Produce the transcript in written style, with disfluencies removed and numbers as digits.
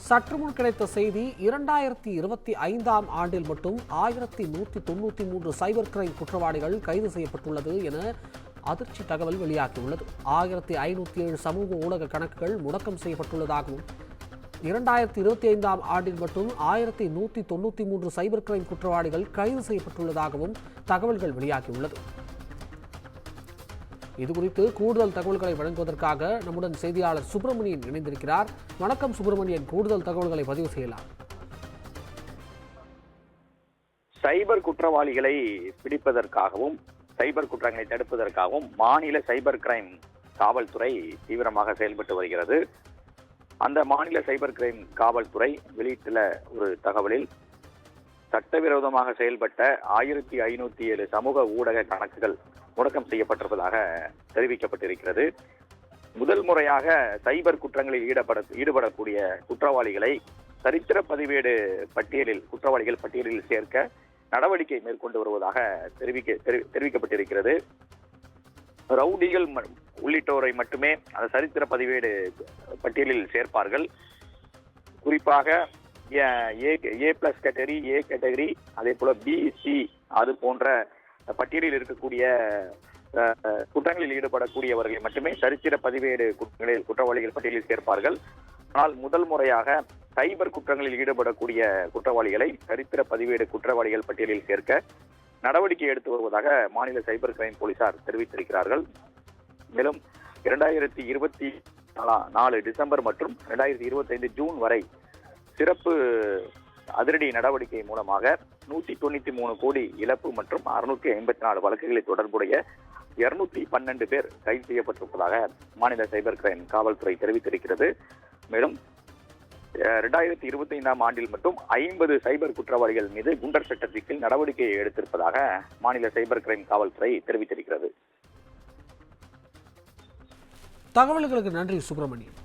சற்று முன் கிடைத்த செய்தி 2025ஆம் ஆண்டில் மட்டும் 1193 சைபர் கிரைம் குற்றவாளிகள் கைது செய்யப்பட்டுள்ளது என அதிர்ச்சி தகவல் வெளியாகியுள்ளது. 1507 சமூக ஊடக கணக்குகள் முடக்கம் செய்யப்பட்டுள்ளதாகவும் 2025ஆம் ஆண்டில் மட்டும் 1193 சைபர் கிரைம் குற்றவாளிகள் கைது செய்யப்பட்டுள்ளதாகவும் தகவல்கள் வெளியாகியுள்ளது. இதுகுறித்து கூடுதல் தகவல்களை வழங்குவதற்காக நம்முடன் செய்தியாளர் சுப்பிரமணியன் இணைந்திருக்கிறார். வணக்கம் சுப்பிரமணியன், கூடுதல் தகவல்களை பதிவு செய்யலாம். சைபர் குற்றவாளிகளை பிடிப்பதற்காகவும் சைபர் குற்றங்களை தடுப்பதற்காகவும் மாநில சைபர் கிரைம் காவல்துறை தீவிரமாக செயல்பட்டு வருகிறது. அந்த மாநில சைபர் கிரைம் காவல்துறை வெளியிட்டுள்ள ஒரு தகவலில் சட்டவிரோதமாக செயல்பட்ட 1507 சமூக ஊடக கணக்குகள் முடக்கம் செய்யப்பட்டிருப்பதாக தெரிவிக்கப்பட்டிருக்கிறது. முதல் முறையாக சைபர் குற்றங்களில் ஈடுபடக்கூடிய குற்றவாளிகளை சரித்திர பதிவேடு குற்றவாளிகள் பட்டியலில் சேர்க்க நடவடிக்கை மேற்கொண்டு வருவதாக தெரிவிக்கப்பட்டிருக்கிறது. ரவுடிகள் உள்ளிட்டோரை மட்டுமே அந்த சரித்திர பதிவேடு பட்டியலில் சேர்ப்பார்கள். குறிப்பாக ஏ பிளஸ் கேட்டகரி, ஏ கேட்டகரி, அதே போல பிசி அது போன்ற பட்டியலில் இருக்கக்கூடிய குற்றங்களில் ஈடுபடக்கூடியவர்களை மட்டுமே சரித்திர பதிவேடு குற்றவாளிகள் பட்டியலில் சேர்ப்பார்கள். ஆனால் முதல் முறையாக சைபர் குற்றங்களில் ஈடுபடக்கூடிய குற்றவாளிகளை சரித்திர பதிவேடு குற்றவாளிகள் பட்டியலில் சேர்க்க நடவடிக்கை எடுத்து வருவதாக மாநில சைபர் கிரைம் போலீசார் தெரிவித்திருக்கிறார்கள். மேலும் 2024 டிசம்பர் மற்றும் 2025 ஜூன் வரை சிறப்பு அதிரடி நடவடிக்கை மூலமாக 193 கோடி இழப்பு மற்றும் 654 வழக்குகளில் தொடர்புடைய 212 பேர் கைது செய்யப்பட்டிருப்பதாக மாநில சைபர் கிரைம் காவல்துறை தெரிவித்திருக்கிறது. மேலும் 2025ஆம் ஆண்டில் மட்டும் 50 சைபர் குற்றவாளிகள் மீது குண்டர் சட்டத்தின் கீழ் நடவடிக்கை எடுத்திருப்பதாக மாநில சைபர் கிரைம் காவல்துறை தெரிவித்திருக்கிறது. தகவல்களுக்கு நன்றி சுப்பிரமணியன்.